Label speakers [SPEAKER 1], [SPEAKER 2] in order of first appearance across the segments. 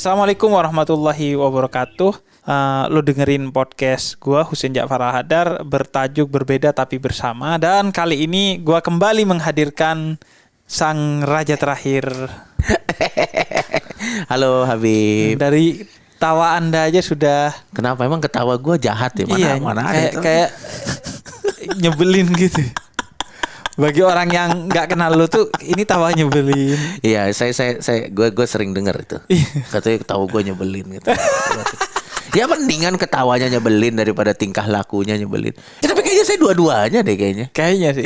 [SPEAKER 1] Assalamualaikum warahmatullahi wabarakatuh. Lu dengerin podcast gua Husein Ja'far Al-Hadar bertajuk Berbeda Tapi Bersama. Dan kali ini gua kembali menghadirkan sang raja terakhir.
[SPEAKER 2] Halo Habib.
[SPEAKER 1] Dari tawa Anda aja sudah.
[SPEAKER 2] Kenapa emang ketawa gue jahat ya? Mana ada itu?
[SPEAKER 1] Kayak nyebelin gitu. Bagi orang yang nggak kenal lu tuh ini tawa nyebelin.
[SPEAKER 2] Iya, gue sering dengar itu. Katanya ketawa gue nyebelin gitu. Ya mendingan ketawanya nyebelin daripada tingkah lakunya nyebelin. Ya, tapi kayaknya saya dua-duanya deh kayaknya.
[SPEAKER 1] Kayaknya sih.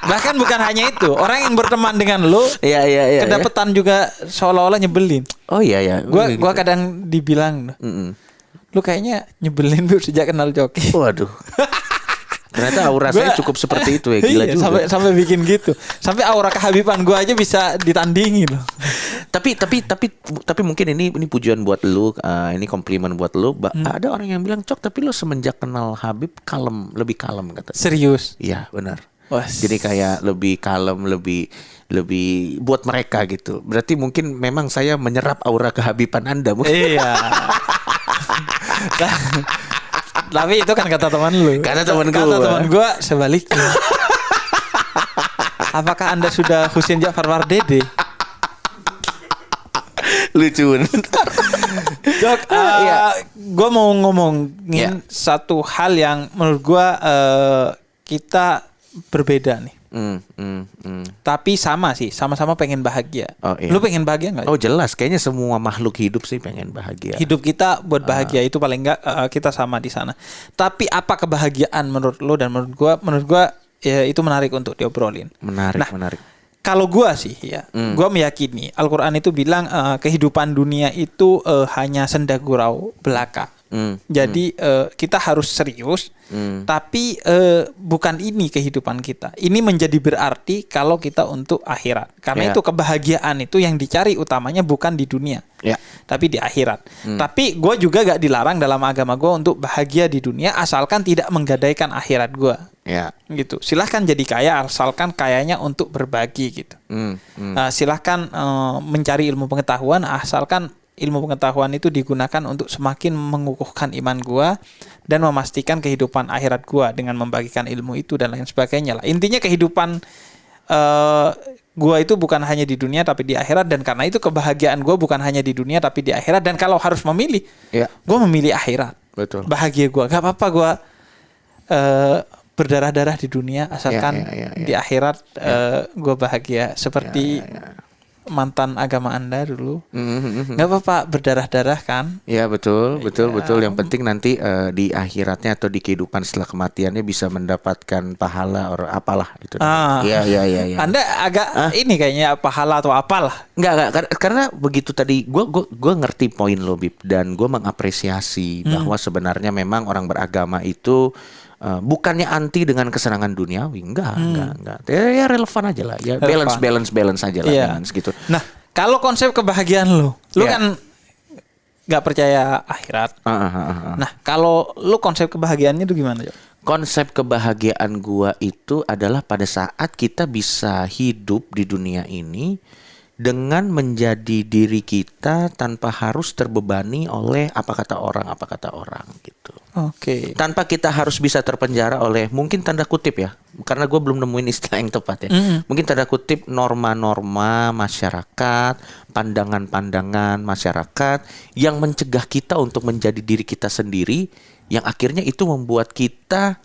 [SPEAKER 1] Bahkan bukan hanya itu, orang yang berteman dengan lu,
[SPEAKER 2] iya,
[SPEAKER 1] kedapetan juga seolah-olah nyebelin.
[SPEAKER 2] Oh iya.
[SPEAKER 1] Gua kadang dibilang, lu kayaknya nyebelin tuh sejak kenal Coki.
[SPEAKER 2] Waduh. Ternyata aura saya cukup seperti itu ya, gila
[SPEAKER 1] iya,
[SPEAKER 2] juga.
[SPEAKER 1] Sampai bikin gitu. Sampai aura kehabiban gue aja bisa ditandingi loh.
[SPEAKER 2] Tapi mungkin ini pujian buat lu, ini komplimen buat lu. Ada orang yang bilang, Cok, tapi lu semenjak kenal Habib lebih kalem kata.
[SPEAKER 1] Serius?
[SPEAKER 2] Iya, benar.
[SPEAKER 1] Was.
[SPEAKER 2] Jadi kayak lebih kalem, lebih buat mereka gitu. Berarti mungkin memang saya menyerap aura kehabiban Anda mungkin.
[SPEAKER 1] Iya. Tapi itu kan kata teman lu.
[SPEAKER 2] Kata teman
[SPEAKER 1] gue sebaliknya. Apakah Anda sudah Husein Ja'far Wardede?
[SPEAKER 2] Lucu.
[SPEAKER 1] Jok, gue mau ngomongin satu hal yang menurut gue kita berbeda nih. Tapi sama-sama pengen bahagia.
[SPEAKER 2] Oh, iya.
[SPEAKER 1] Lu pengen bahagia nggak?
[SPEAKER 2] Oh jelas, kayaknya semua makhluk hidup sih pengen bahagia.
[SPEAKER 1] Hidup kita buat bahagia itu paling nggak kita sama di sana. Tapi apa kebahagiaan menurut lu dan menurut gua ya itu menarik untuk diobrolin.
[SPEAKER 2] Menarik.
[SPEAKER 1] Kalau gua sih ya, gua meyakini Al-Qur'an itu bilang kehidupan dunia itu hanya senda gurau belaka. Jadi kita harus serius, tapi bukan ini kehidupan kita. Ini menjadi berarti kalau kita untuk akhirat. Karena itu kebahagiaan itu yang dicari utamanya bukan di dunia, tapi di akhirat. Tapi gue juga gak dilarang dalam agama gue untuk bahagia di dunia asalkan tidak menggadaikan akhirat gue. Gitu. Silahkan jadi kaya asalkan kayanya untuk berbagi gitu. Silahkan mencari ilmu pengetahuan asalkan ilmu pengetahuan itu digunakan untuk semakin mengukuhkan iman gua dan memastikan kehidupan akhirat gua dengan membagikan ilmu itu dan lain sebagainya lah. Intinya kehidupan gua itu bukan hanya di dunia tapi di akhirat, dan karena itu kebahagiaan gua bukan hanya di dunia tapi di akhirat. Dan kalau harus memilih, gua memilih akhirat.
[SPEAKER 2] Betul.
[SPEAKER 1] Bahagia gua, gak apa-apa gua berdarah-darah di dunia asalkan di akhirat gua bahagia seperti mantan agama Anda dulu. Nggak apa-apa berdarah-darah kan?
[SPEAKER 2] Ya betul. Yang penting nanti di akhiratnya atau di kehidupan setelah kematiannya bisa mendapatkan pahala atau apalah itu. Iya.
[SPEAKER 1] Anda agak ini kayaknya pahala atau apalah.
[SPEAKER 2] Enggak, karena begitu tadi gue ngerti poin lo Bib, dan gue mengapresiasi bahwa sebenarnya memang orang beragama itu bukannya anti dengan kesenangan duniawi, enggak. Ya relevan aja lah, ya balance aja lah dengan segitu.
[SPEAKER 1] Nah, kalau konsep kebahagiaan lu kan nggak percaya akhirat. Nah, kalau lu konsep kebahagiaannya itu gimana, Jo?
[SPEAKER 2] Konsep kebahagiaan gua itu adalah pada saat kita bisa hidup di dunia ini dengan menjadi diri kita tanpa harus terbebani oleh apa kata orang gitu.
[SPEAKER 1] Oke.
[SPEAKER 2] Tanpa kita harus bisa terpenjara oleh mungkin tanda kutip ya, karena gue belum nemuin istilah yang tepat ya. Mungkin tanda kutip norma-norma masyarakat, pandangan-pandangan masyarakat yang mencegah kita untuk menjadi diri kita sendiri, yang akhirnya itu membuat kita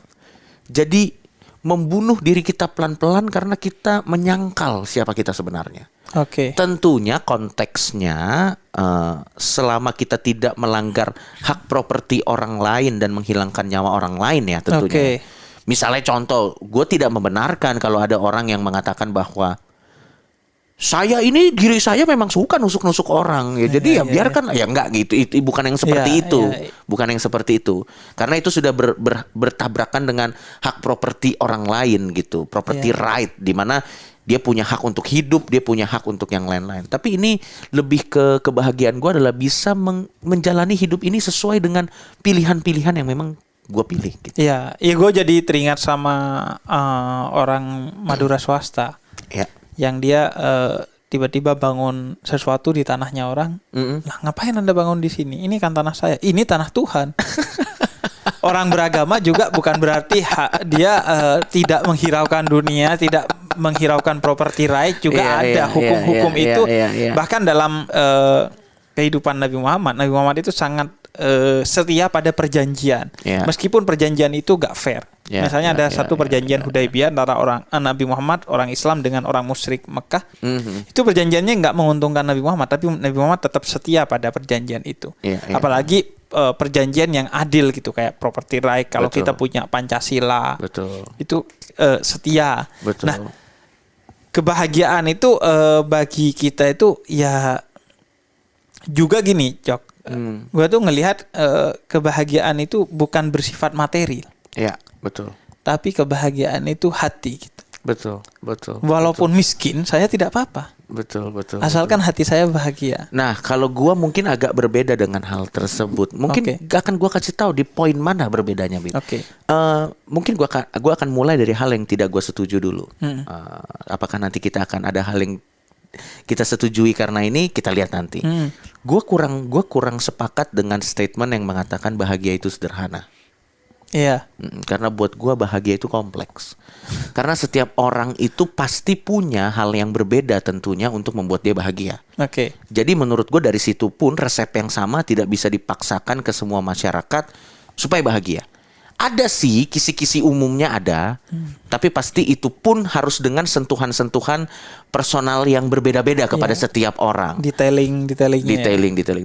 [SPEAKER 2] jadi membunuh diri kita pelan-pelan karena kita menyangkal siapa kita sebenarnya.
[SPEAKER 1] Oke.
[SPEAKER 2] Tentunya konteksnya selama kita tidak melanggar hak properti orang lain dan menghilangkan nyawa orang lain ya tentunya. Misalnya contoh, gue tidak membenarkan kalau ada orang yang mengatakan bahwa diri saya memang suka nusuk-nusuk orang ya, jadi biarkan ya enggak gitu, itu bukan yang seperti itu. Bukan yang seperti itu, karena itu sudah bertabrakan dengan hak properti orang lain gitu, property right, di mana dia punya hak untuk hidup, dia punya hak untuk yang lain-lain. Tapi ini lebih ke kebahagiaan gue adalah bisa menjalani hidup ini sesuai dengan pilihan-pilihan yang memang gue pilih gitu.
[SPEAKER 1] Iya, gue jadi teringat sama orang Madura swasta.
[SPEAKER 2] Ya.
[SPEAKER 1] Yang dia tiba-tiba bangun sesuatu di tanahnya orang. Lah ngapain Anda bangun di sini? Ini kan tanah saya. Ini tanah Tuhan. Orang beragama juga bukan berarti dia tidak menghiraukan dunia, tidak menghiraukan property right, juga ada hukum-hukum itu. Bahkan dalam kehidupan Nabi Muhammad itu sangat setia pada perjanjian. Meskipun perjanjian itu gak fair. Misalnya ada satu perjanjian Hudaibiyah antara Nabi Muhammad, orang Islam dengan orang musyrik Mekah. Itu perjanjiannya nggak menguntungkan Nabi Muhammad, tapi Nabi Muhammad tetap setia pada perjanjian itu. Apalagi perjanjian yang adil gitu, kayak property right. Kalau kita punya Pancasila, itu setia. Nah, kebahagiaan itu bagi kita itu ya juga gini, Cok. Gue tuh ngelihat kebahagiaan itu bukan bersifat materi.
[SPEAKER 2] Ya, betul.
[SPEAKER 1] Tapi kebahagiaan itu hati gitu.
[SPEAKER 2] Betul.
[SPEAKER 1] Walaupun miskin, saya tidak apa-apa.
[SPEAKER 2] Betul.
[SPEAKER 1] Asalkan hati saya bahagia.
[SPEAKER 2] Nah, kalau gua mungkin agak berbeda dengan hal tersebut. Mungkin akan gua kasih tahu di poin mana berbedanya, Bib. Mungkin gua akan mulai dari hal yang tidak gua setuju dulu. Apakah nanti kita akan ada hal yang kita setujui karena ini, kita lihat nanti. Gua kurang sepakat dengan statement yang mengatakan bahagia itu sederhana.
[SPEAKER 1] Iya.
[SPEAKER 2] Karena buat gue bahagia itu kompleks. Karena setiap orang itu pasti punya hal yang berbeda tentunya untuk membuat dia bahagia. Jadi menurut gue dari situ pun resep yang sama tidak bisa dipaksakan ke semua masyarakat supaya bahagia. Ada sih kisi-kisi umumnya ada, tapi pasti itu pun harus dengan sentuhan-sentuhan personal yang berbeda-beda kepada setiap orang.
[SPEAKER 1] Detailing.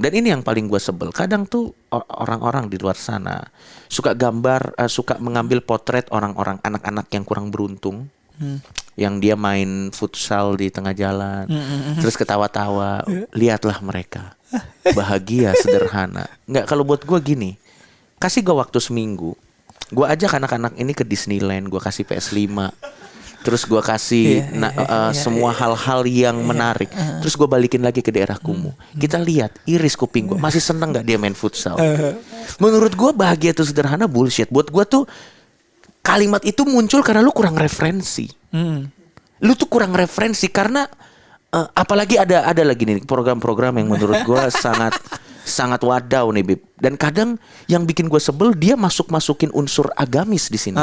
[SPEAKER 2] Dan ini yang paling gue sebel. Kadang tuh orang-orang di luar sana suka mengambil potret orang-orang anak-anak yang kurang beruntung, yang dia main futsal di tengah jalan, terus ketawa-tawa. Lihatlah mereka bahagia sederhana. Nggak, kalau buat gue gini, kasih gue waktu seminggu. Gue ajak anak-anak ini ke Disneyland, gue kasih PS5, terus gue kasih semua hal-hal yang menarik, terus gue balikin lagi ke daerah kumuh. Kita lihat iris kuping gue, masih seneng gak dia main futsal? Menurut gue bahagia itu sederhana bullshit. Buat gue tuh kalimat itu muncul karena lu kurang referensi. Lu tuh kurang referensi karena apalagi ada lagi nih program-program yang menurut gue sangat wadaw nih, Bib. Dan kadang yang bikin gue sebel, dia masukin unsur agamis di sini.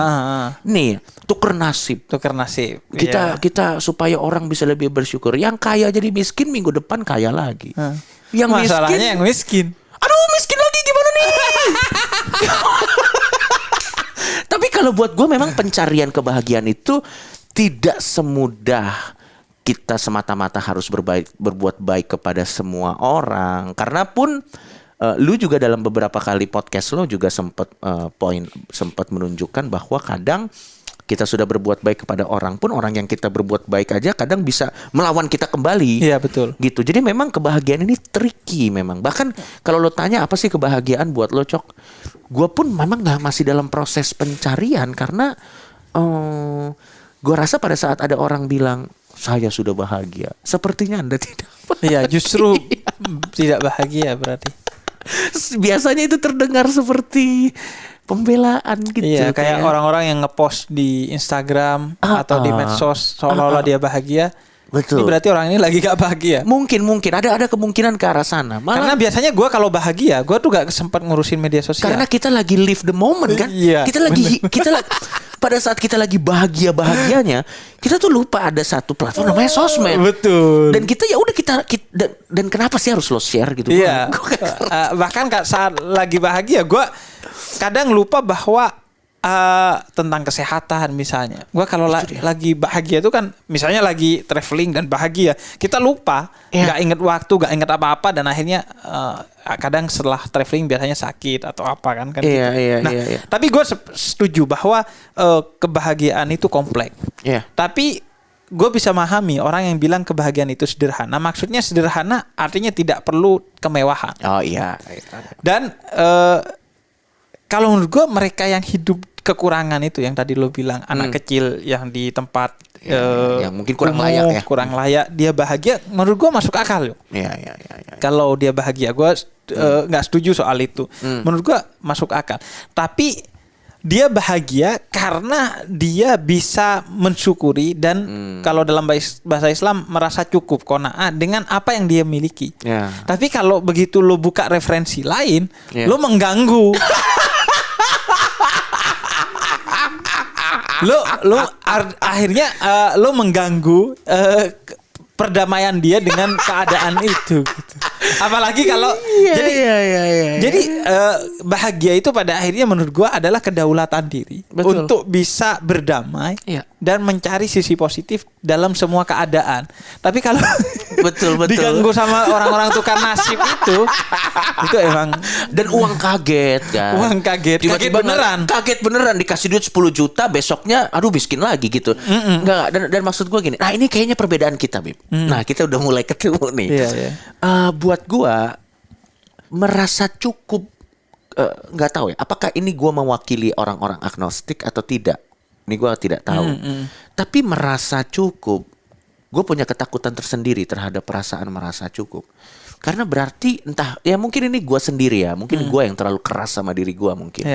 [SPEAKER 2] Nih, tuker nasib. Kita supaya orang bisa lebih bersyukur. Yang kaya jadi miskin, minggu depan kaya lagi. Yang
[SPEAKER 1] masalahnya yang miskin.
[SPEAKER 2] Aduh, miskin lagi gimana nih? Tapi kalau buat gue memang pencarian kebahagiaan itu tidak semudah kita semata-mata harus berbuat baik kepada semua orang. Karena pun lu juga dalam beberapa kali podcast lo juga sempat menunjukkan bahwa kadang kita sudah berbuat baik kepada orang pun, orang yang kita berbuat baik aja kadang bisa melawan kita kembali.
[SPEAKER 1] Iya, betul.
[SPEAKER 2] Gitu. Jadi memang kebahagiaan ini tricky memang. Bahkan kalau lo tanya apa sih kebahagiaan buat lo, Cok? Gue pun memang masih dalam proses pencarian karena gue rasa pada saat ada orang bilang saya sudah bahagia, sepertinya Anda tidak.
[SPEAKER 1] Iya, justru tidak bahagia berarti.
[SPEAKER 2] Biasanya itu terdengar seperti pembelaan gitu.
[SPEAKER 1] Iya, kayak orang-orang yang ngepost di Instagram atau di medsos seolah-olah dia bahagia.
[SPEAKER 2] Betul.
[SPEAKER 1] Ini berarti orang ini lagi gak bahagia.
[SPEAKER 2] Mungkin ada kemungkinan ke arah sana.
[SPEAKER 1] Karena biasanya gue kalau bahagia, gue tuh gak sempat ngurusin media sosial.
[SPEAKER 2] Karena kita lagi live the moment kan.
[SPEAKER 1] Iya,
[SPEAKER 2] pada saat kita lagi bahagianya, kita tuh lupa ada satu platform namanya sosmed.
[SPEAKER 1] Betul.
[SPEAKER 2] Dan kita ya udah dan kenapa sih harus lo share gitu?
[SPEAKER 1] Iya. Bahkan saat lagi bahagia, gue kadang lupa bahwa tentang kesehatan misalnya. Gue kalau lagi bahagia itu kan, misalnya lagi traveling dan bahagia, kita lupa, nggak inget waktu, nggak inget apa-apa, dan akhirnya kadang setelah traveling biasanya sakit atau apa kan gitu.
[SPEAKER 2] Iya.
[SPEAKER 1] Tapi gue setuju bahwa kebahagiaan itu kompleks. Tapi gue bisa memahami orang yang bilang kebahagiaan itu sederhana. Maksudnya sederhana artinya tidak perlu kemewahan.
[SPEAKER 2] Oh iya.
[SPEAKER 1] Dan kalau menurut gue mereka yang hidup kekurangan itu yang tadi lo bilang, anak kecil yang di tempat
[SPEAKER 2] yang mungkin kurang layak
[SPEAKER 1] dia bahagia, menurut gue masuk akal loh.
[SPEAKER 2] Iya.
[SPEAKER 1] Kalau dia bahagia, gue nggak setuju soal itu. Menurut gue masuk akal. Tapi dia bahagia karena dia bisa mensyukuri dan kalau dalam bahasa Islam merasa cukup qanaah dengan apa yang dia miliki. Tapi kalau begitu lo buka referensi lain, lo mengganggu. Akhirnya lo mengganggu perdamaian dia dengan keadaan itu gitu. Apalagi kalau jadi bahagia itu pada akhirnya menurut gua adalah kedaulatan diri. Betul. Untuk bisa berdamai dan mencari sisi positif dalam semua keadaan. Tapi kalau betul diganggu sama orang-orang tukar nasib itu emang, dan
[SPEAKER 2] uang kaget kan.
[SPEAKER 1] Uang kaget
[SPEAKER 2] beneran dikasih duit 10 juta, besoknya aduh miskin lagi gitu. Enggak, dan maksud gua gini. Nah, ini kayaknya perbedaan kita, Bib. Nah, kita udah mulai ketemu nih. Buat gua merasa cukup, nggak tahu ya, apakah ini gua mewakili orang-orang agnostik atau tidak? Ini gua tidak tahu. Tapi merasa cukup, gue punya ketakutan tersendiri terhadap perasaan merasa cukup. Karena berarti entah ya, mungkin ini gua sendiri ya, mungkin gua yang terlalu keras sama diri gua mungkin.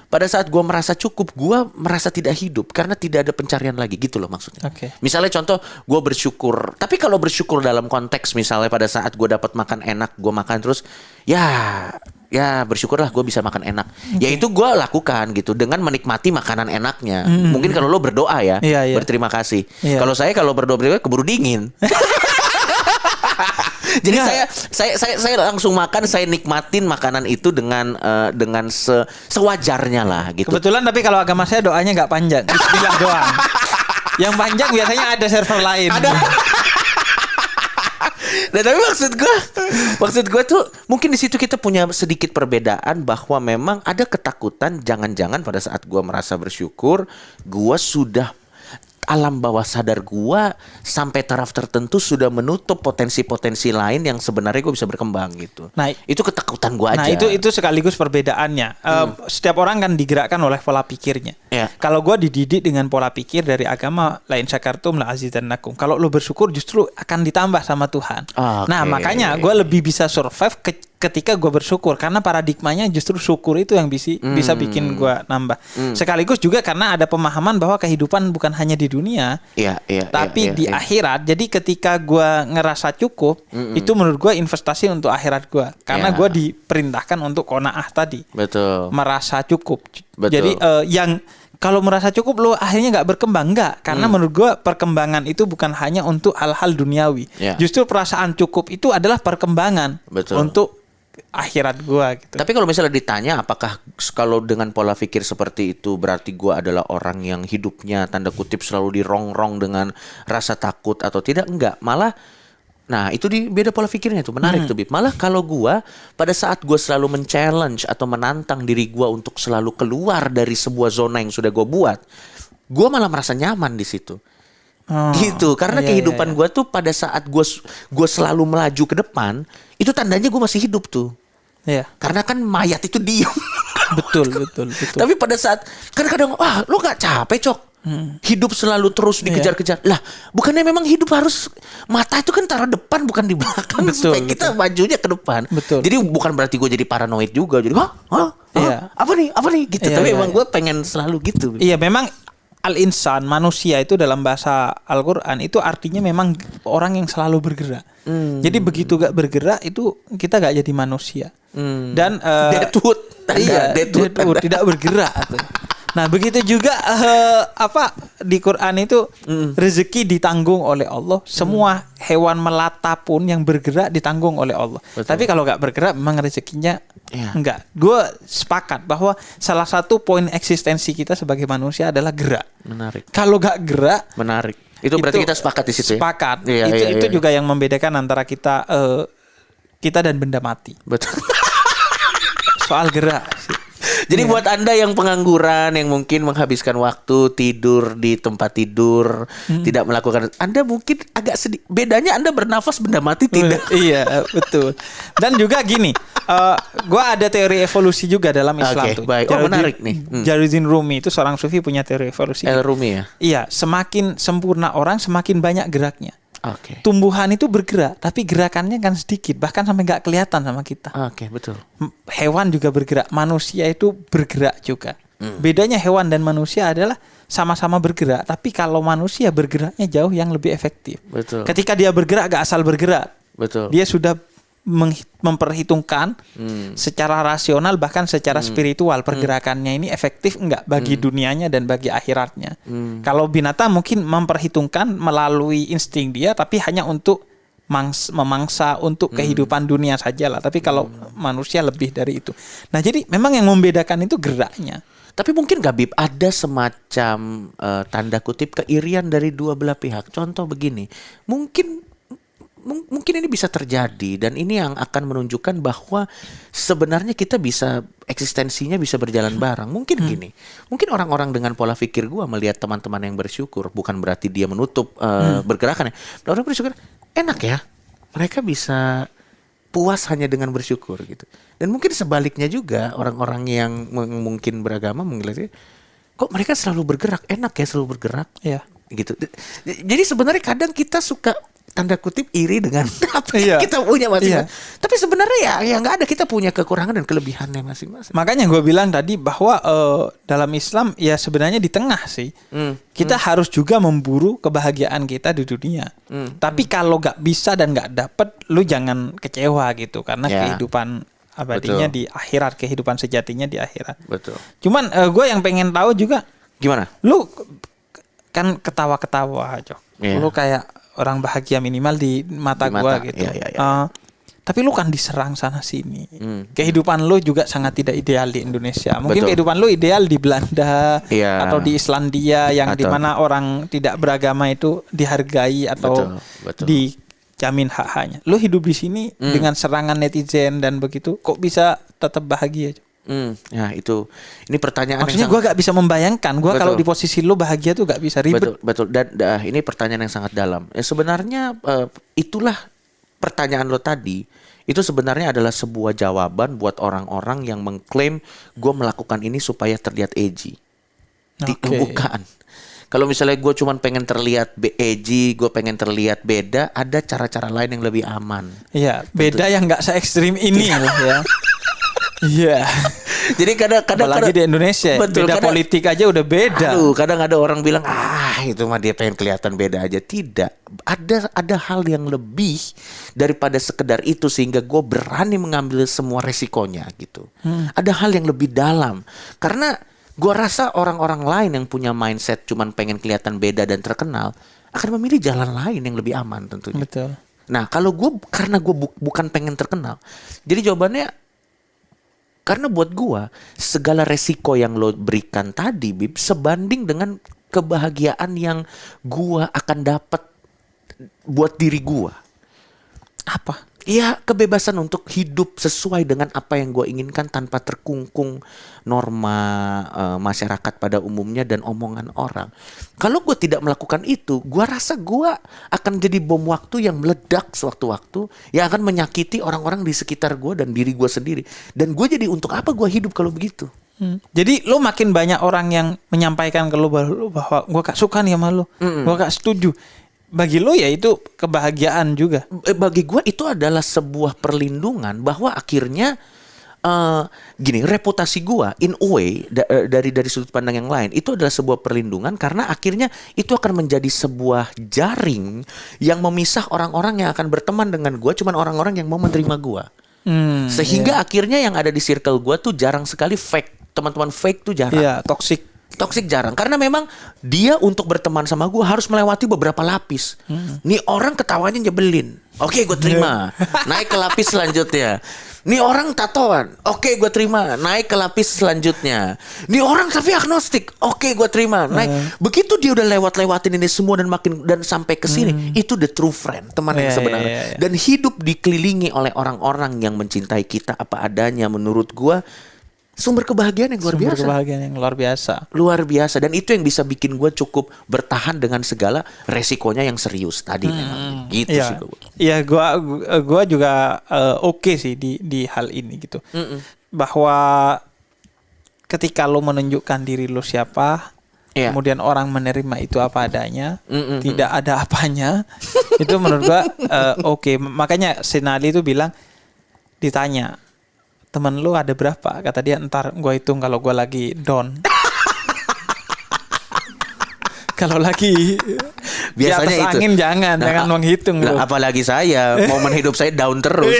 [SPEAKER 2] Pada saat gue merasa cukup, gue merasa tidak hidup karena tidak ada pencarian lagi gitu loh maksudnya. Misalnya contoh, gue bersyukur. Tapi kalau bersyukur dalam konteks misalnya pada saat gue dapat makan enak, gue makan terus, ya bersyukurlah gue bisa makan enak. Ya itu gue lakukan gitu dengan menikmati makanan enaknya. Mungkin kalau lo berdoa ya, berterima kasih. Kalau saya berdoa keburu dingin. Jadi saya langsung makan, saya nikmatin makanan itu dengan sewajarnya lah gitu.
[SPEAKER 1] Kebetulan tapi kalau agama saya doanya nggak panjang, bismillah doang. Yang panjang biasanya ada server lain. Ada.
[SPEAKER 2] Nah, tapi maksud gue tuh mungkin di situ kita punya sedikit perbedaan, bahwa memang ada ketakutan jangan-jangan pada saat gue merasa bersyukur, gue sudah alam bawah sadar gua sampai taraf tertentu sudah menutup potensi-potensi lain yang sebenarnya gua bisa berkembang gitu. Nah, itu ketakutan gua aja.
[SPEAKER 1] Nah, itu sekaligus perbedaannya. Setiap orang kan digerakkan oleh pola pikirnya. Kalau gua dididik dengan pola pikir dari agama, lain syakartum la azidannakum. Kalau lu bersyukur justru akan ditambah sama Tuhan. Nah, makanya gua lebih bisa survive ketika gue bersyukur, karena paradigmanya justru syukur itu yang bisa bikin gue nambah. Sekaligus juga karena ada pemahaman bahwa kehidupan bukan hanya di dunia, tapi di akhirat. Jadi ketika gue ngerasa cukup, itu menurut gue investasi untuk akhirat gue, karena gue diperintahkan untuk qanaah tadi.
[SPEAKER 2] Betul.
[SPEAKER 1] Merasa cukup. Jadi yang kalau merasa cukup lo akhirnya nggak berkembang, nggak, karena menurut gue perkembangan itu bukan hanya untuk hal-hal duniawi. Justru perasaan cukup itu adalah perkembangan untuk akhirat gua gitu.
[SPEAKER 2] Tapi kalau misalnya ditanya apakah kalau dengan pola pikir seperti itu berarti gua adalah orang yang hidupnya tanda kutip selalu dirongrong dengan rasa takut atau tidak? Enggak, malah nah itu beda pola pikirnya tuh, menarik tuh Bib. Malah kalau gua pada saat gua selalu men-challenge atau menantang diri gua untuk selalu keluar dari sebuah zona yang sudah gua buat, gua malah merasa nyaman di situ. Gitu, karena kehidupan gue tuh pada saat gue selalu melaju ke depan, itu tandanya gue masih hidup tuh. Karena kan mayat itu diem.
[SPEAKER 1] Betul.
[SPEAKER 2] Tapi pada saat kadang-kadang, lo nggak capek Cok? Hidup selalu terus dikejar-kejar. Lah, bukannya memang hidup harus mata itu kan taruh depan bukan di belakang, supaya kita majunya ke depan. Jadi bukan berarti gue jadi paranoid juga. Jadi apa nih gitu. Tapi emang gue pengen selalu gitu.
[SPEAKER 1] Iya, memang al-insan, manusia itu dalam bahasa Al-Quran itu artinya memang orang yang selalu bergerak. Jadi begitu gak bergerak itu kita gak jadi manusia. Dan
[SPEAKER 2] deadwood,
[SPEAKER 1] deadwood tidak bergerak. Nah begitu juga di Quran itu rezeki ditanggung oleh Allah. Semua hewan melata pun yang bergerak ditanggung oleh Allah. Tapi kalau gak bergerak memang rezekinya enggak. Gue sepakat bahwa salah satu poin eksistensi kita sebagai manusia adalah gerak.
[SPEAKER 2] Menarik.
[SPEAKER 1] Kalau gak gerak,
[SPEAKER 2] menarik. Itu berarti kita sepakat di situ.
[SPEAKER 1] Sepakat. Itu juga yang membedakan antara kita dan benda mati.
[SPEAKER 2] Betul.
[SPEAKER 1] Soal gerak sih.
[SPEAKER 2] Jadi buat Anda yang pengangguran, yang mungkin menghabiskan waktu tidur di tempat tidur, tidak melakukan, Anda mungkin agak sedih. Bedanya Anda bernafas, benda mati tidak.
[SPEAKER 1] Iya, betul. Dan juga gini, gua ada teori evolusi juga dalam Islam tuh.
[SPEAKER 2] Baik. Menarik nih.
[SPEAKER 1] Jalaluddin Rumi itu seorang sufi punya teori evolusi.
[SPEAKER 2] Rumi ya?
[SPEAKER 1] Iya, semakin sempurna orang semakin banyak geraknya. Tumbuhan itu bergerak, tapi gerakannya kan sedikit, bahkan sampai nggak kelihatan sama kita.
[SPEAKER 2] Betul.
[SPEAKER 1] Hewan juga bergerak, manusia itu bergerak juga. Bedanya hewan dan manusia adalah sama-sama bergerak, tapi kalau manusia bergeraknya jauh yang lebih efektif.
[SPEAKER 2] Betul.
[SPEAKER 1] Ketika dia bergerak gak asal bergerak.
[SPEAKER 2] Betul.
[SPEAKER 1] Dia sudah memperhitungkan secara rasional bahkan secara spiritual pergerakannya ini efektif enggak bagi dunianya dan bagi akhiratnya. Kalau binatang mungkin memperhitungkan melalui insting dia tapi hanya untuk memangsa untuk kehidupan dunia sajalah. Tapi kalau manusia lebih dari itu. Nah, jadi memang yang membedakan itu geraknya.
[SPEAKER 2] Tapi mungkin gak Bib ada semacam tanda kutip keirian dari dua belah pihak. Contoh begini, mungkin ini bisa terjadi dan ini yang akan menunjukkan bahwa sebenarnya kita bisa eksistensinya bisa berjalan bareng. Mungkin gini, mungkin orang-orang dengan pola pikir gua melihat teman-teman yang bersyukur bukan berarti dia menutup bergerakan ya. Orang bersyukur enak ya, mereka bisa puas hanya dengan bersyukur gitu. Dan mungkin sebaliknya juga orang-orang yang mungkin beragama mengelihatnya kok mereka selalu bergerak, enak ya selalu bergerak.
[SPEAKER 1] Iya.
[SPEAKER 2] Gitu. Jadi sebenarnya kadang kita suka tanda kutip iri dengan apa yang kita punya masing-masing. Tapi sebenarnya ya nggak ada, kita punya kekurangan dan kelebihannya masing-masing.
[SPEAKER 1] Makanya gue bilang tadi bahwa dalam Islam ya sebenarnya di tengah sih. Kita harus juga memburu kebahagiaan kita di dunia. Tapi kalau nggak bisa dan nggak dapet, lu jangan kecewa gitu karena kehidupan abadinya di akhirat, kehidupan sejatinya di akhirat.
[SPEAKER 2] Betul.
[SPEAKER 1] Cuman gue yang pengen tahu juga
[SPEAKER 2] gimana?
[SPEAKER 1] Lu kan ketawa-ketawa, Cok. Lu kayak orang bahagia minimal di mata gua gitu. Tapi lu kan diserang sana sini. Kehidupan lu juga sangat tidak ideal di Indonesia. Mungkin kehidupan lu ideal di Belanda atau di Islandia yang dimana orang tidak beragama itu dihargai atau dijamin hak-haknya. Lu hidup di sini dengan serangan netizen dan begitu, kok bisa tetap bahagia?
[SPEAKER 2] Ya itu, ini pertanyaan.
[SPEAKER 1] Maksudnya gue gak bisa membayangkan, gue kalau di posisi lu bahagia tuh gak bisa ribet.
[SPEAKER 2] Betul. Dan ini pertanyaan yang sangat dalam. Ya, sebenarnya itulah pertanyaan lo tadi. Itu sebenarnya adalah sebuah jawaban buat orang-orang yang mengklaim gue melakukan ini supaya terlihat edgy. Bukan. Kalau misalnya gue cuma pengen terlihat edgy, gue pengen terlihat beda, ada cara-cara lain yang lebih aman.
[SPEAKER 1] Iya, beda yang gak se-ekstrim ini loh ya. Iya.
[SPEAKER 2] Jadi kadang-kadang
[SPEAKER 1] apalagi di Indonesia, beda politik aja udah beda.
[SPEAKER 2] Kadang ada orang bilang itu mah dia pengen kelihatan beda aja. Tidak, ada hal yang lebih daripada sekedar itu sehingga gue berani mengambil semua resikonya gitu. Ada hal yang lebih dalam karena gue rasa orang-orang lain yang punya mindset cuman pengen kelihatan beda dan terkenal akan memilih jalan lain yang lebih aman tentunya.
[SPEAKER 1] Betul.
[SPEAKER 2] Nah kalau gue karena gue bukan pengen terkenal, jadi jawabannya. Karena buat gua segala resiko yang lo berikan tadi, Bib, sebanding dengan kebahagiaan yang gua akan dapat buat diri gua. Apa? Ya kebebasan untuk hidup sesuai dengan apa yang gua inginkan tanpa terkungkung norma masyarakat pada umumnya dan omongan orang. Kalau gua tidak melakukan itu, gua rasa gua akan jadi bom waktu yang meledak sewaktu-waktu yang akan menyakiti orang-orang di sekitar gua dan diri gua sendiri. Dan gua jadi untuk apa gua hidup kalau begitu?
[SPEAKER 1] Jadi lo makin banyak orang yang menyampaikan ke lo bahwa gua gak suka nih sama lo, gua gak setuju. Bagi lo ya itu kebahagiaan juga.
[SPEAKER 2] Bagi gue itu adalah sebuah perlindungan bahwa akhirnya gini, reputasi gue in a way dari sudut pandang yang lain itu adalah sebuah perlindungan karena akhirnya itu akan menjadi sebuah jaring yang memisah orang-orang yang akan berteman dengan gue cuman orang-orang yang mau menerima gue. Sehingga akhirnya yang ada di circle gue tuh jarang sekali fake. Teman-teman fake tuh jarang.
[SPEAKER 1] Iya, toxic
[SPEAKER 2] jarang karena memang dia untuk berteman sama gue harus melewati beberapa lapis. Nih orang ketawanya nyebelin, oke gue terima. Naik ke lapis selanjutnya. Nih orang tatoan, oke gue terima. Naik ke lapis selanjutnya. Nih orang tapi agnostik, oke gue terima. Naik. Begitu dia udah lewatin ini semua dan sampai ke sini, itu the true friend, teman yang sebenarnya. Dan hidup dikelilingi oleh orang-orang yang mencintai kita apa adanya, menurut gue sumber kebahagiaan yang luar biasa.
[SPEAKER 1] Kebahagiaan yang luar biasa.
[SPEAKER 2] Luar biasa. Dan itu yang bisa bikin gue cukup bertahan dengan segala resikonya yang serius tadi. Gitu sih gue.
[SPEAKER 1] Iya, gue juga oke sih di hal ini gitu. Bahwa ketika lo menunjukkan diri lo siapa, kemudian orang menerima itu apa adanya, tidak ada apanya, itu menurut gue oke. Makanya Sinali itu bilang, ditanya, temen lu ada berapa? Kata dia, ntar gue hitung kalau gue lagi down. Kalau lagi
[SPEAKER 2] biasanya
[SPEAKER 1] di atas
[SPEAKER 2] itu
[SPEAKER 1] angin jangan menghitung lu.
[SPEAKER 2] Apalagi saya, momen hidup saya down terus.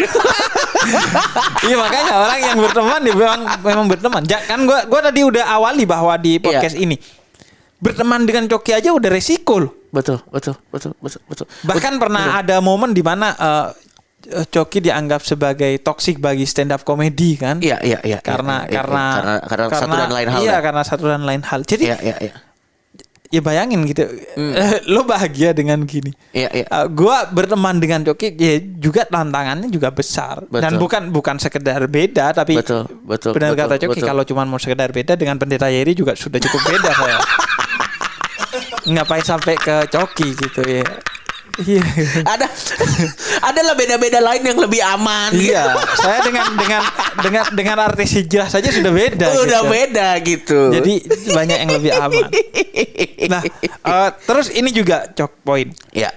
[SPEAKER 1] Iya makanya orang yang berteman dia memang berteman. Kan gue tadi udah awali bahwa di podcast ini berteman dengan Coki aja udah resiko loh.
[SPEAKER 2] Betul.
[SPEAKER 1] Bahkan pernah ada momen di mana Coki dianggap sebagai toksik bagi stand up comedy kan?
[SPEAKER 2] Iya.
[SPEAKER 1] Karena
[SPEAKER 2] satu dan lain hal.
[SPEAKER 1] Iya, karena satu dan lain hal. Jadi
[SPEAKER 2] Iya.
[SPEAKER 1] Ya bayangin gitu, lo bahagia dengan gini.
[SPEAKER 2] Iya.
[SPEAKER 1] Gua berteman dengan Coki, ya juga tantangannya juga besar.
[SPEAKER 2] Betul.
[SPEAKER 1] Dan bukan sekedar beda, tapi
[SPEAKER 2] betul.
[SPEAKER 1] benar kata Coki, kalau cuma mau sekedar beda dengan Pendeta Yeri juga sudah cukup beda saya. Ngapain sampai ke Coki gitu ya? Iya.
[SPEAKER 2] Adalah beda-beda lain yang lebih aman.
[SPEAKER 1] Iya, saya dengan artis hijrah saja sudah beda.
[SPEAKER 2] Udah gitu. Beda gitu.
[SPEAKER 1] Jadi banyak yang lebih aman. Nah, terus ini juga poin.
[SPEAKER 2] Iya.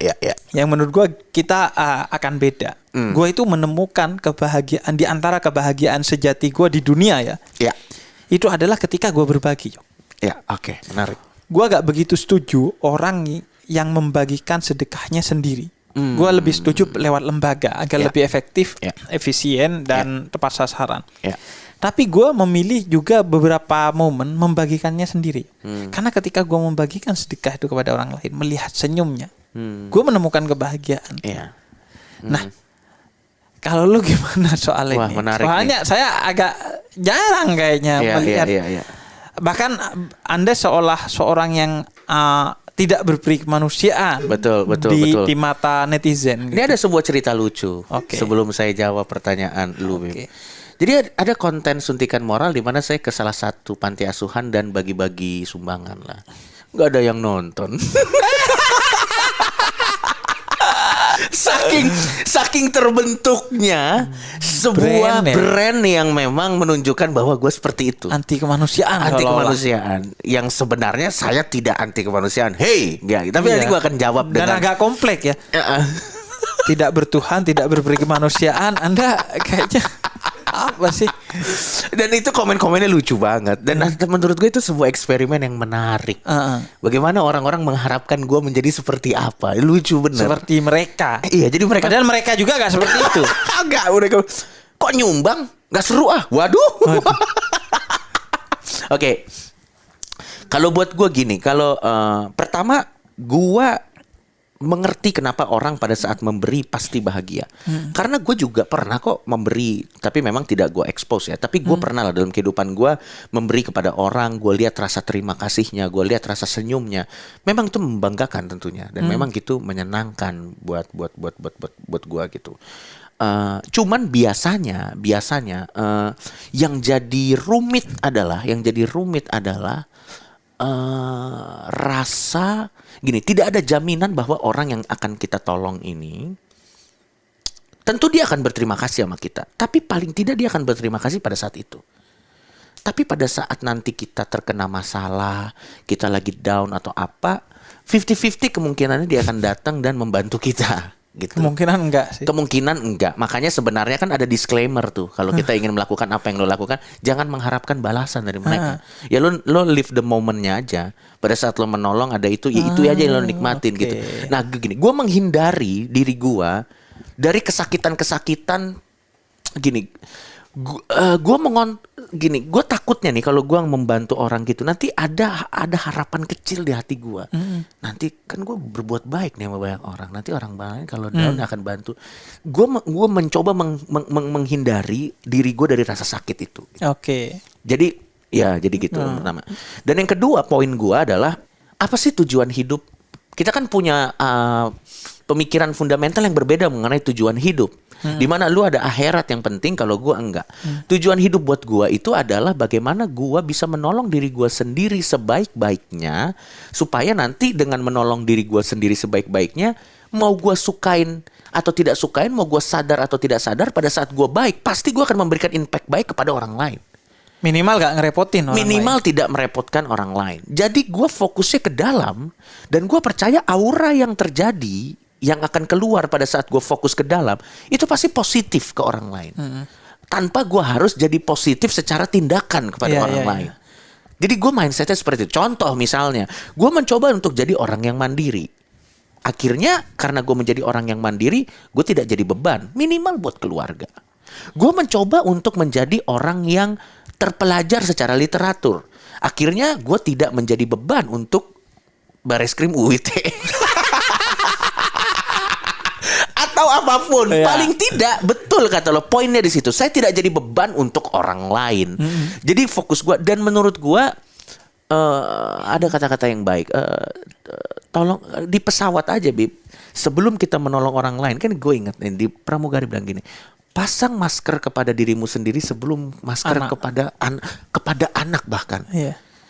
[SPEAKER 1] Yang menurut gue kita akan beda. Gue itu menemukan kebahagiaan di antara kebahagiaan sejati gue di dunia ya.
[SPEAKER 2] Iya.
[SPEAKER 1] Itu adalah ketika gue berbagi.
[SPEAKER 2] Iya, oke, menarik.
[SPEAKER 1] Gue gak begitu setuju orang yang membagikan sedekahnya sendiri. Gue lebih setuju lewat lembaga agar lebih efektif, efisien dan tepat sasaran. Tapi gue memilih juga beberapa momen membagikannya sendiri. Karena ketika gue membagikan sedekah itu kepada orang lain, melihat senyumnya, gue menemukan kebahagiaan. Nah, kalau lu gimana soal ini? Soalnya saya agak jarang kayaknya melihat. Bahkan Anda seorang yang tidak berperi kemanusiaan.
[SPEAKER 2] Betul.
[SPEAKER 1] Di mata netizen.
[SPEAKER 2] Ini ada sebuah cerita lucu. Sebelum saya jawab pertanyaan lu. Jadi ada konten suntikan moral di mana saya ke salah satu panti asuhan dan bagi-bagi sumbangan lah. Gak ada yang nonton. Saking terbentuknya sebuah brand yang memang menunjukkan bahwa gue seperti itu.
[SPEAKER 1] Anti kemanusiaan.
[SPEAKER 2] Yang sebenarnya saya tidak anti kemanusiaan. Tapi nanti gue akan jawab
[SPEAKER 1] dan
[SPEAKER 2] dengan
[SPEAKER 1] agak kompleks ya. Tidak bertuhan, tidak berperi kemanusiaan. Anda kayaknya apa sih?
[SPEAKER 2] Dan itu komen-komennya lucu banget. Dan menurut gue itu sebuah eksperimen yang menarik. Bagaimana orang-orang mengharapkan gue menjadi seperti apa? Lucu bener.
[SPEAKER 1] Seperti mereka.
[SPEAKER 2] Iya, jadi mereka.
[SPEAKER 1] Padahal mereka juga gak seperti itu.
[SPEAKER 2] Enggak, mereka kok nyumbang? Gak seru ah. Waduh. Oke. Kalau buat gue gini, kalau pertama gue mengerti kenapa orang pada saat memberi pasti bahagia. Karena gue juga pernah kok memberi, tapi memang tidak gue expose ya. Tapi gue pernah lah dalam kehidupan gue memberi kepada orang. Gue lihat rasa terima kasihnya, gue lihat rasa senyumnya. Memang itu membanggakan tentunya, dan memang gitu menyenangkan buat gue gitu. Cuman biasanya yang jadi rumit adalah rasa gini, tidak ada jaminan bahwa orang yang akan kita tolong ini tentu dia akan berterima kasih sama kita, tapi paling tidak dia akan berterima kasih pada saat itu. Tapi pada saat nanti kita terkena masalah, kita lagi down atau apa, 50-50 kemungkinannya dia akan datang dan membantu kita. Gitu.
[SPEAKER 1] Kemungkinan enggak sih.
[SPEAKER 2] Kemungkinan enggak. Makanya sebenarnya kan ada disclaimer tuh. Kalau kita ingin melakukan apa yang lo lakukan, jangan mengharapkan balasan dari mereka. Ya lo live the momentnya aja. Pada saat lo menolong ada itu, ya itu aja yang lo nikmatin gitu. Nah gini, gue menghindari diri gue dari kesakitan-kesakitan gini. Gue takutnya nih kalau gue membantu orang gitu, nanti ada harapan kecil di hati gue. Nanti kan gue berbuat baik nih sama banyak orang, nanti orang lain kalau down akan bantu. Gue mencoba menghindari diri gue dari rasa sakit itu. Jadi gitu pertama. Dan yang kedua, poin gue adalah apa sih tujuan hidup? Kita kan punya pemikiran fundamental yang berbeda mengenai tujuan hidup. Dimana lu ada akhirat yang penting, kalau gue enggak. Tujuan hidup buat gue itu adalah bagaimana gue bisa menolong diri gue sendiri sebaik-baiknya, supaya nanti dengan menolong diri gue sendiri sebaik-baiknya, mau gue sukain atau tidak sukain, mau gue sadar atau tidak sadar, pada saat gue baik, pasti gue akan memberikan impact baik kepada orang lain.
[SPEAKER 1] Minimal gak ngerepotin orang
[SPEAKER 2] Minimal
[SPEAKER 1] lain.
[SPEAKER 2] Tidak merepotkan orang lain. Jadi gue fokusnya ke dalam, dan gue percaya aura yang terjadi, yang akan keluar pada saat gue fokus ke dalam, itu pasti positif ke orang lain. tanpa gue harus jadi positif secara tindakan kepada orang lain. Jadi gue mindsetnya seperti itu. Contoh misalnya, gue mencoba untuk jadi orang yang mandiri. Akhirnya karena gue menjadi orang yang mandiri, gue tidak jadi beban, minimal buat keluarga. Gue mencoba untuk menjadi orang yang terpelajar secara literatur. Akhirnya gue tidak menjadi beban untuk Bareskrim UIT. Atau apapun. Paling tidak, betul kata lo, poinnya di situ. Saya tidak jadi beban untuk orang lain. Jadi fokus gue. Dan menurut gue ada kata-kata yang baik. Tolong di pesawat aja, Bib. Sebelum kita menolong orang lain, kan gue ingat nih, di pramugari bilang gini, pasang masker kepada dirimu sendiri sebelum masker kepada anak bahkan.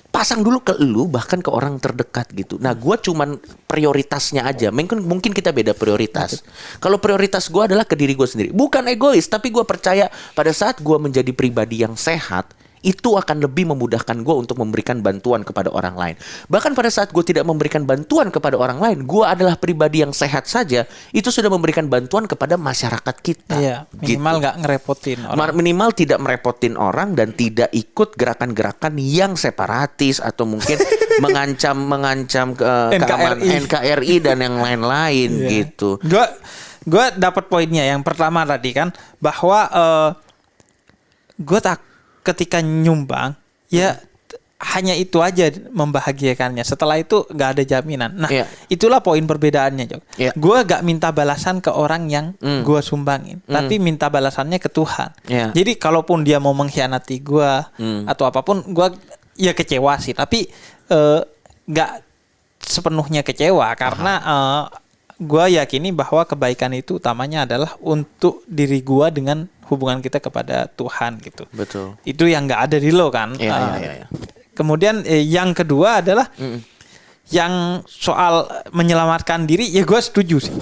[SPEAKER 2] Pasang dulu ke lu, bahkan ke orang terdekat gitu. Nah, gue cuman prioritasnya aja. Mungkin kita beda prioritas. Kalau prioritas gue adalah ke diri gue sendiri. Bukan egois, tapi gue percaya pada saat gue menjadi pribadi yang sehat, itu akan lebih memudahkan gue untuk memberikan bantuan kepada orang lain. Bahkan pada saat gue tidak memberikan bantuan kepada orang lain, gue adalah pribadi yang sehat saja, itu sudah memberikan bantuan kepada masyarakat kita.
[SPEAKER 1] Minimal nggak ngerepotin orang.
[SPEAKER 2] Minimal tidak merepotin orang dan tidak ikut gerakan-gerakan yang separatis atau mungkin mengancam keamanan NKRI dan yang lain-lain gitu.
[SPEAKER 1] Gue dapat poinnya yang pertama tadi kan, bahwa gue ketika nyumbang hanya itu aja membahagiakannya. Setelah itu nggak ada jaminan. Nah, itulah poin perbedaannya, Jok. Gue gak minta balasan ke orang yang gue sumbangin, tapi minta balasannya ke Tuhan. Jadi kalaupun dia mau mengkhianati gue atau apapun, gue ya kecewa sih. Tapi nggak sepenuhnya kecewa karena gue yakini bahwa kebaikan itu utamanya adalah untuk diri gue dengan hubungan kita kepada Tuhan gitu.
[SPEAKER 2] Betul.
[SPEAKER 1] Itu yang nggak ada di lo kan. Kemudian yang kedua adalah yang soal menyelamatkan diri, ya gue setuju sih.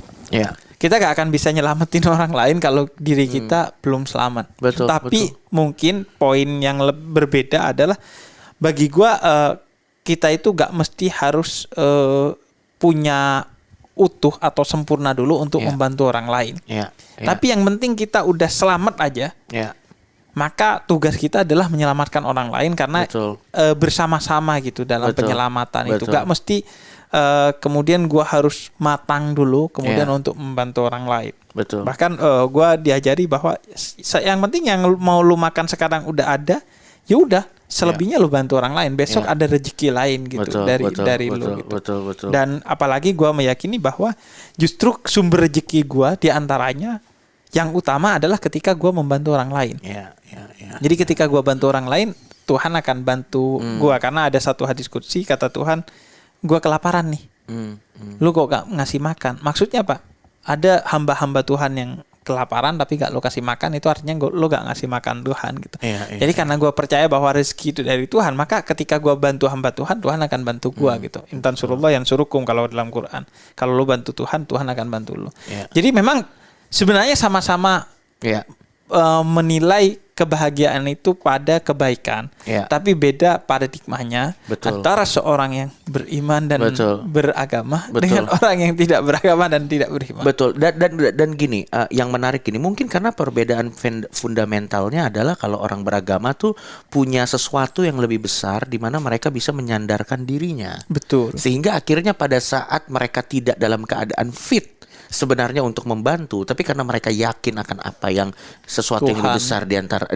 [SPEAKER 1] Kita gak akan bisa nyelamatin orang lain kalau diri kita belum selamat. Tapi mungkin poin yang berbeda adalah bagi gue kita itu gak mesti harus punya utuh atau sempurna dulu untuk membantu orang lain. Tapi yang penting kita udah selamat aja. Maka tugas kita adalah menyelamatkan orang lain karena bersama-sama gitu dalam penyelamatan itu. Gak mesti kemudian gua harus matang dulu kemudian untuk membantu orang lain. Bahkan gua diajari bahwa yang penting yang mau lu makan sekarang udah ada, ya udah. Selebihnya lu bantu orang lain. Besok ada rezeki lain gitu dari lu gitu. Dan apalagi gue meyakini bahwa justru sumber rezeki gue diantaranya yang utama adalah ketika gue membantu orang lain. Jadi ketika gue bantu orang lain, Tuhan akan bantu gue. Karena ada satu hadis qudsi, kata Tuhan, gue kelaparan nih. Lu kok gak ngasih makan? Maksudnya apa? Ada hamba-hamba Tuhan yang kelaparan tapi gak lo kasih makan, itu artinya lo gak ngasih makan Tuhan gitu. Jadi karena gue percaya bahwa rezeki itu dari Tuhan, maka ketika gue bantu hamba Tuhan, Tuhan akan bantu gue gitu. Intan surullah yang surukum kalau dalam Quran. Kalau lo bantu Tuhan, Tuhan akan bantu lo. Jadi memang sebenarnya sama-sama menilai kebahagiaan itu pada kebaikan, tapi beda paradigmanya antara seorang yang beriman dan beragama dengan orang yang tidak beragama dan tidak beriman.
[SPEAKER 2] Dan gini, yang menarik gini, mungkin karena perbedaan fundamentalnya adalah kalau orang beragama tuh punya sesuatu yang lebih besar di mana mereka bisa menyandarkan dirinya. Sehingga akhirnya pada saat mereka tidak dalam keadaan fit sebenarnya untuk membantu, tapi karena mereka yakin akan apa yang sesuatu yang lebih besar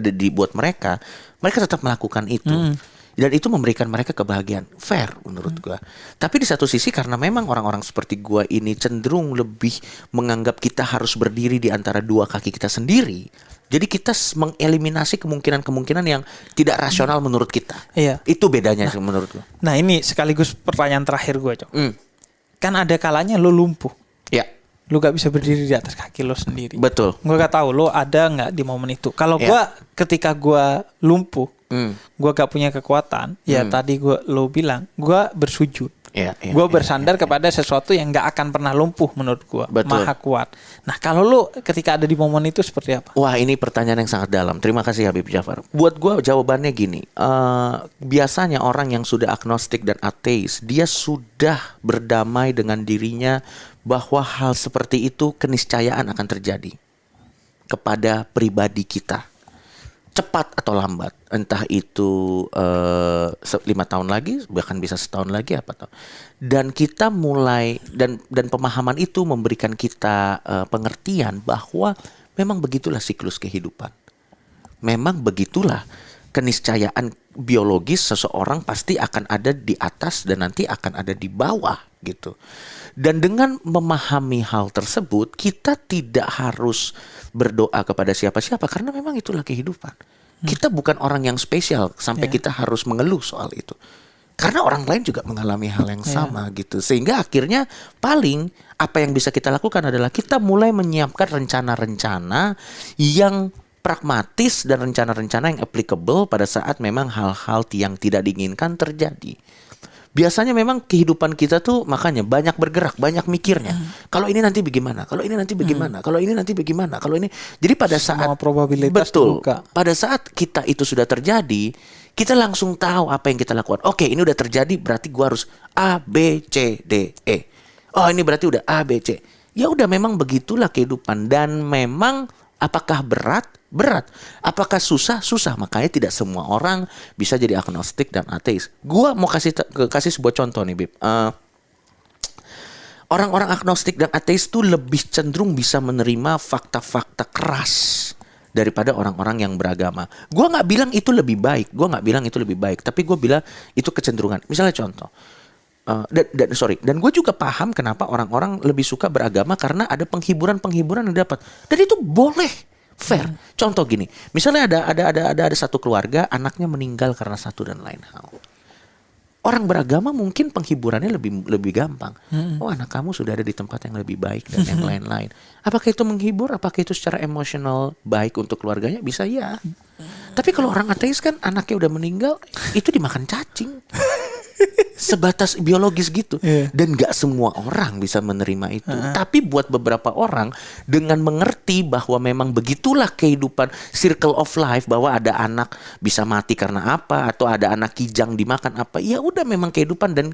[SPEAKER 2] dibuat mereka tetap melakukan itu. Dan itu memberikan mereka kebahagiaan. Fair menurut gua. Tapi di satu sisi karena memang orang-orang seperti gua ini cenderung lebih menganggap kita harus berdiri di antara dua kaki kita sendiri. Jadi kita mengeliminasi kemungkinan-kemungkinan yang tidak rasional menurut kita. Itu bedanya menurut gua.
[SPEAKER 1] Nah, ini sekaligus pertanyaan terakhir gua, Cok. Kan ada kalanya lo lumpuh. Lu gak bisa berdiri di atas kaki lo sendiri. Gue gak tahu lo ada gak di momen itu. Kalau gue ketika gue lumpuh, gue gak punya kekuatan, ya tadi lo bilang, gue bersujud. Gue bersandar kepada sesuatu yang gak akan pernah lumpuh menurut gue. Maha kuat. Nah, kalau lo ketika ada di momen itu seperti apa?
[SPEAKER 2] Wah, ini pertanyaan yang sangat dalam. Terima kasih Habib Jafar. Buat gue jawabannya gini. Biasanya orang yang sudah agnostik dan ateis, dia sudah berdamai dengan dirinya bahwa hal seperti itu keniscayaan akan terjadi kepada pribadi kita. cepat atau lambat, entah itu 5 tahun lagi, bahkan bisa setahun lagi apa tahu. Dan kita mulai dan pemahaman itu memberikan kita pengertian bahwa memang begitulah siklus kehidupan. Memang begitulah keniscayaan biologis seseorang pasti akan ada di atas dan nanti akan ada di bawah gitu. Dan dengan memahami hal tersebut, kita tidak harus berdoa kepada siapa-siapa karena memang itulah kehidupan. Kita bukan orang yang spesial sampai kita harus mengeluh soal itu. Karena orang lain juga mengalami hal yang sama gitu. Sehingga akhirnya paling apa yang bisa kita lakukan adalah kita mulai menyiapkan rencana-rencana yang pragmatis dan rencana-rencana yang applicable pada saat memang hal-hal yang tidak diinginkan terjadi. Biasanya memang kehidupan kita tuh makanya banyak bergerak, banyak mikirnya. Kalau ini nanti bagaimana? Kalau ini nanti bagaimana? Kalau ini nanti bagaimana? Kalau ini. Jadi pada saat
[SPEAKER 1] probabilitas
[SPEAKER 2] betul.
[SPEAKER 1] terbuka.
[SPEAKER 2] Pada saat kita itu sudah terjadi, kita langsung tahu apa yang kita lakukan. Oke, ini udah terjadi, berarti gua harus A, B, C, D, E. Oh, ini berarti udah A, B, C. Ya udah, memang begitulah kehidupan. Dan memang apakah berat? Berat. Apakah susah? Susah. Makanya tidak semua orang bisa jadi agnostik dan ateis. Gua mau kasih sebuah contoh nih, Bib. Orang-orang agnostik dan ateis tuh lebih cenderung bisa menerima fakta-fakta keras daripada orang-orang yang beragama. Gua nggak bilang itu lebih baik. Tapi gue bilang itu kecenderungan. Misalnya contoh. Dan gue juga paham kenapa orang-orang lebih suka beragama karena ada penghiburan yang dapat. Dan itu boleh. Fair. Contoh gini, misalnya ada satu keluarga anaknya meninggal karena satu dan lain hal. Orang beragama mungkin penghiburannya lebih gampang. Oh, anak kamu sudah ada di tempat yang lebih baik dan yang lain-lain. Apakah itu menghibur? Apakah itu secara emosional baik untuk keluarganya? Bisa ya. Tapi kalau orang ateis kan anaknya udah meninggal, itu dimakan cacing. Sebatas biologis gitu. Dan gak semua orang bisa menerima itu. Tapi buat beberapa orang, dengan mengerti bahwa memang begitulah kehidupan, circle of life, bahwa ada anak bisa mati karena apa, atau ada anak kijang dimakan apa, ya udah memang kehidupan. Dan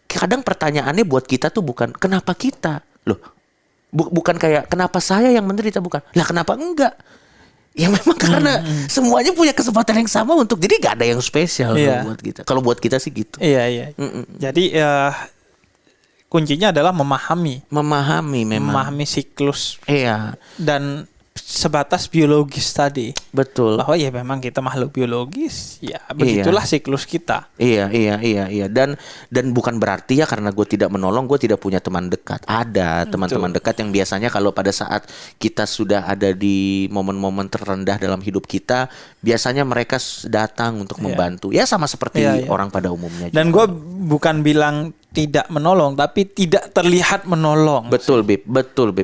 [SPEAKER 2] kadang pertanyaannya buat kita tuh bukan kenapa kita, loh, bukan kayak kenapa saya yang menderita, bukan, lah kenapa enggak. Ya memang karena semuanya punya kesempatan yang sama untuk, jadi gak ada yang spesial buat kita. Kalau buat kita sih gitu.
[SPEAKER 1] Iya. Jadi kuncinya adalah memahami siklus.
[SPEAKER 2] Iya.
[SPEAKER 1] Dan sebatas biologis tadi.
[SPEAKER 2] Betul.
[SPEAKER 1] Bahwa ya memang kita makhluk biologis, ya begitulah siklus kita.
[SPEAKER 2] Iya. Dan bukan berarti ya karena gue tidak menolong, gue tidak punya teman dekat. Ada teman-teman dekat yang biasanya kalau pada saat kita sudah ada di momen-momen terendah dalam hidup kita, biasanya mereka datang untuk membantu. Ya sama seperti orang pada umumnya.
[SPEAKER 1] Dan gue bukan bilang tidak menolong, tapi tidak terlihat menolong.
[SPEAKER 2] Betul, Bib.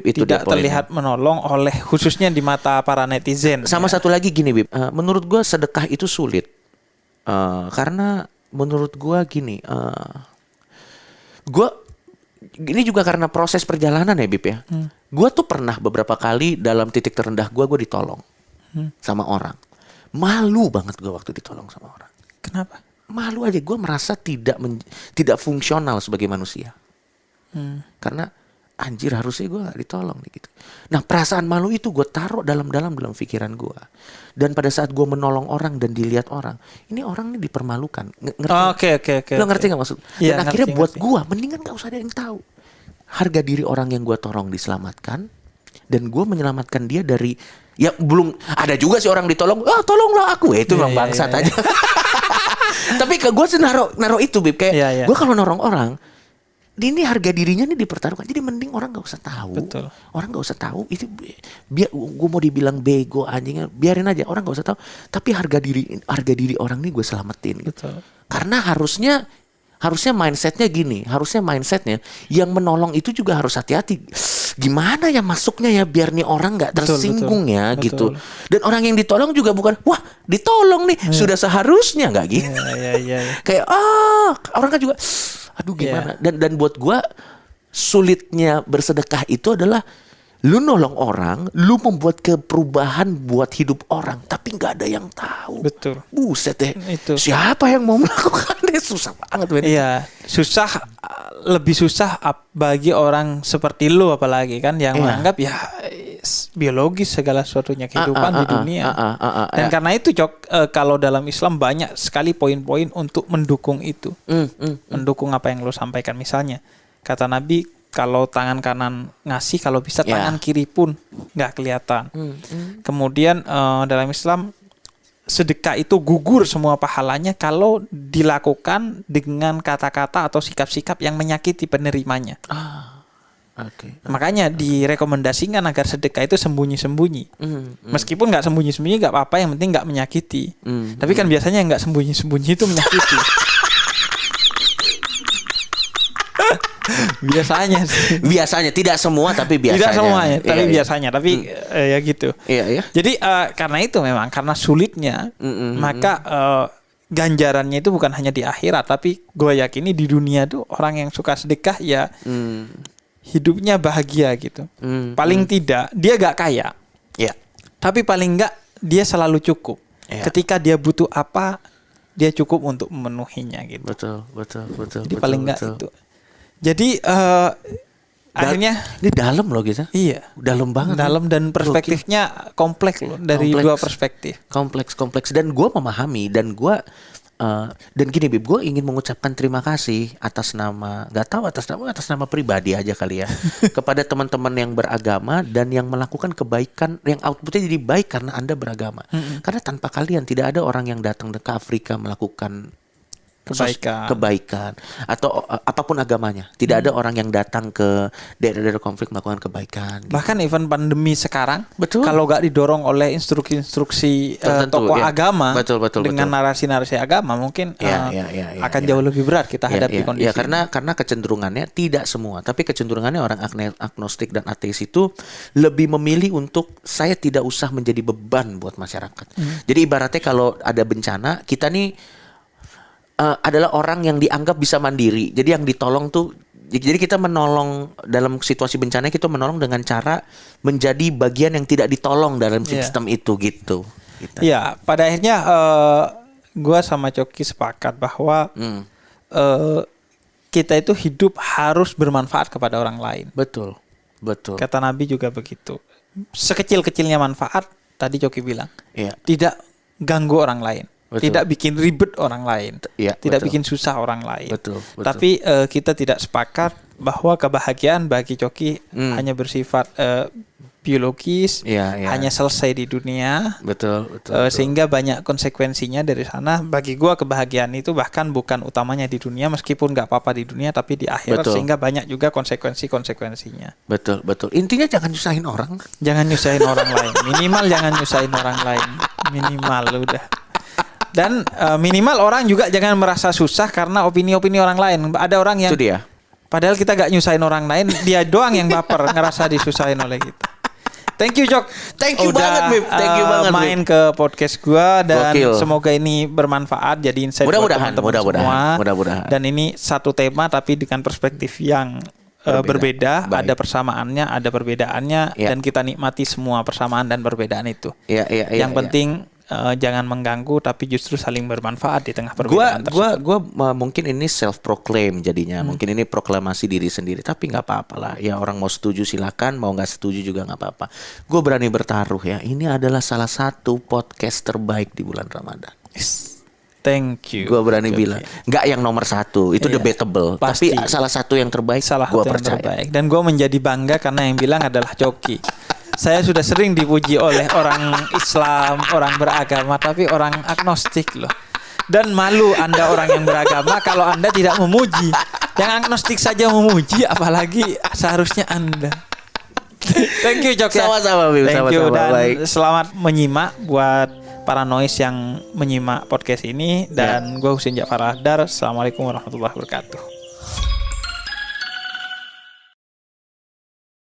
[SPEAKER 2] Itu
[SPEAKER 1] tidak terlihat menolong oleh, khususnya di mata para netizen.
[SPEAKER 2] Sama satu lagi gini, Bib. Menurut gue sedekah itu sulit. Karena menurut gue gini, ini juga karena proses perjalanan ya, Bib ya. Gue tuh pernah beberapa kali dalam titik terendah gue ditolong sama orang. Malu banget gue waktu ditolong sama orang.
[SPEAKER 1] Kenapa?
[SPEAKER 2] Malu aja, gue merasa tidak fungsional sebagai manusia. Karena anjir, harusnya gue gak ditolong nih gitu. Nah, perasaan malu itu gue taruh dalam pikiran gue. Dan pada saat gue menolong orang dan dilihat orang, ini orang ini dipermalukan.
[SPEAKER 1] Oke.
[SPEAKER 2] Lo ngerti gak maksud?
[SPEAKER 1] Ya,
[SPEAKER 2] dan akhirnya buat gue mendingan gak usah ada yang tahu. Harga diri orang yang gue tolong diselamatkan, dan gue menyelamatkan dia dari, ya belum ada juga sih orang ditolong, tolonglah aku, itu memang bangsat aja. Tapi ke gue sih naruh itu, Bib, kayak gue kalau nolong orang, ini harga dirinya nih dipertaruhkan. Jadi mending orang nggak usah tahu.
[SPEAKER 1] Betul.
[SPEAKER 2] Orang nggak usah tahu itu, biar gue mau dibilang bego anjingnya, biarin aja, orang nggak usah tahu. Tapi harga diri orang nih gue selamatin. Gitu. Karena harusnya mindsetnya gini, mindsetnya yang menolong itu juga harus hati-hati. Gimana ya masuknya ya biar nih orang nggak tersinggung gitu. Dan orang yang ditolong juga bukan, wah ditolong nih sudah seharusnya, nggak gitu. Kayak orang kan juga, aduh gimana. Dan buat gue sulitnya bersedekah itu adalah lu nolong orang, lu membuat perubahan buat hidup orang, tapi nggak ada yang tahu.
[SPEAKER 1] Betul.
[SPEAKER 2] Buset deh. Siapa yang mau melakukannya? Susah banget.
[SPEAKER 1] Iya, lebih susah bagi orang seperti lu apalagi kan yang menganggap ya biologis segala sesuatunya kehidupan di dunia. Dan karena itu kalau dalam Islam banyak sekali poin-poin untuk mendukung itu. Mendukung apa yang lo sampaikan. Misalnya kata Nabi, kalau tangan kanan ngasih, kalau bisa tangan kiri pun nggak kelihatan. Kemudian dalam Islam sedekah itu gugur semua pahalanya kalau dilakukan dengan kata-kata atau sikap-sikap yang menyakiti penerimanya. Makanya direkomendasikan agar sedekah itu sembunyi-sembunyi. Meskipun nggak sembunyi-sembunyi nggak apa-apa, yang penting nggak menyakiti. Tapi kan biasanya nggak sembunyi-sembunyi itu menyakiti. Biasanya tidak semua, tapi biasanya. Tidak semuanya, tapi biasanya. Tapi ya gitu. Jadi karena itu memang karena sulitnya, maka ganjarannya itu bukan hanya di akhirat, tapi gue yakini di dunia tuh orang yang suka sedekah ya hidupnya bahagia gitu. Paling tidak dia gak kaya, tapi paling enggak dia selalu cukup. Ketika dia butuh apa, dia cukup untuk memenuhinya gitu.
[SPEAKER 2] Betul.
[SPEAKER 1] Jadi paling enggak itu. Jadi akhirnya
[SPEAKER 2] ini dalam loh gitu.
[SPEAKER 1] Iya,
[SPEAKER 2] dalam banget.
[SPEAKER 1] Dalam dan perspektifnya kompleks loh, dari dua perspektif.
[SPEAKER 2] Kompleks dan gue memahami dan gue dan gini Bib, gue ingin mengucapkan terima kasih atas nama, nggak tahu atas nama pribadi aja kali ya, kepada teman-teman yang beragama dan yang melakukan kebaikan, yang outputnya jadi baik karena Anda beragama. Karena tanpa kalian tidak ada orang yang datang ke Afrika melakukan kebaikan atau apapun agamanya. Tidak ada orang yang datang ke daerah-daerah konflik melakukan kebaikan.
[SPEAKER 1] Bahkan event pandemi sekarang, kalau gak didorong oleh instruksi tokoh agama dengan narasi-narasi agama, mungkin akan jauh lebih berat kita hadapi kondisi.
[SPEAKER 2] Ya, karena kecenderungannya tidak semua, tapi kecenderungannya orang agnostik dan ateis itu lebih memilih untuk saya tidak usah menjadi beban buat masyarakat. Jadi ibaratnya kalau ada bencana, kita nih adalah orang yang dianggap bisa mandiri. Jadi yang ditolong tuh, jadi kita menolong dalam situasi bencana, kita menolong dengan cara menjadi bagian yang tidak ditolong dalam sistem itu gitu.
[SPEAKER 1] Iya, pada akhirnya gue sama Coki sepakat bahwa kita itu hidup harus bermanfaat kepada orang lain.
[SPEAKER 2] Betul.
[SPEAKER 1] Kata Nabi juga begitu. Sekecil-kecilnya manfaat, tadi Coki bilang, tidak ganggu orang lain. Tidak bikin ribet orang lain, tidak bikin susah orang lain. Tapi kita tidak sepakat bahwa kebahagiaan bagi Coki hanya bersifat biologis, hanya selesai di dunia. Sehingga banyak konsekuensinya dari sana. Bagi gua kebahagiaan itu bahkan bukan utamanya di dunia, meskipun nggak apa-apa di dunia, tapi di akhirat. Sehingga banyak juga konsekuensinya.
[SPEAKER 2] Betul. Intinya jangan nyusahin orang.
[SPEAKER 1] Jangan nyusahin orang lain. Minimal jangan nyusahin orang lain. Minimal udah. Dan minimal orang juga jangan merasa susah karena opini-opini orang lain. Ada orang yang padahal kita gak nyusahin orang lain, dia doang yang baper ngerasa disusahin oleh kita. Thank you Jok.
[SPEAKER 2] Thank you banget Bib.
[SPEAKER 1] Main ke podcast gua dan semoga ini bermanfaat jadi insight buat teman-teman semua. Dan ini satu tema tapi dengan perspektif yang berbeda. Ada persamaannya, ada perbedaannya, dan kita nikmati semua persamaan dan perbedaan itu. Yang penting jangan mengganggu, tapi justru saling bermanfaat di tengah perbedaan tersebut.
[SPEAKER 2] Gua mungkin ini self proclaim jadinya, mungkin ini proklamasi diri sendiri, tapi nggak apa-apa lah. Ya orang mau setuju silakan, mau nggak setuju juga nggak apa-apa. Gue berani bertaruh ya, ini adalah salah satu podcast terbaik di bulan Ramadan.
[SPEAKER 1] Thank you.
[SPEAKER 2] Gue berani bilang, nggak yang nomor satu, itu debatable. Pasti. Tapi salah satu yang terbaik. Gue percaya. Terbaik.
[SPEAKER 1] Dan gue menjadi bangga karena yang bilang adalah Coki. Saya sudah sering dipuji oleh orang Islam, orang beragama, tapi orang agnostik loh. Dan malu Anda orang yang beragama kalau Anda tidak memuji. Yang agnostik saja memuji, apalagi seharusnya Anda. Thank you Jok ya.
[SPEAKER 2] Sama-sama Bim.
[SPEAKER 1] Thank you dan selamat menyimak buat para noise yang menyimak podcast ini. Dan gue Husin Ja'far Ahdar. Assalamualaikum warahmatullahi wabarakatuh.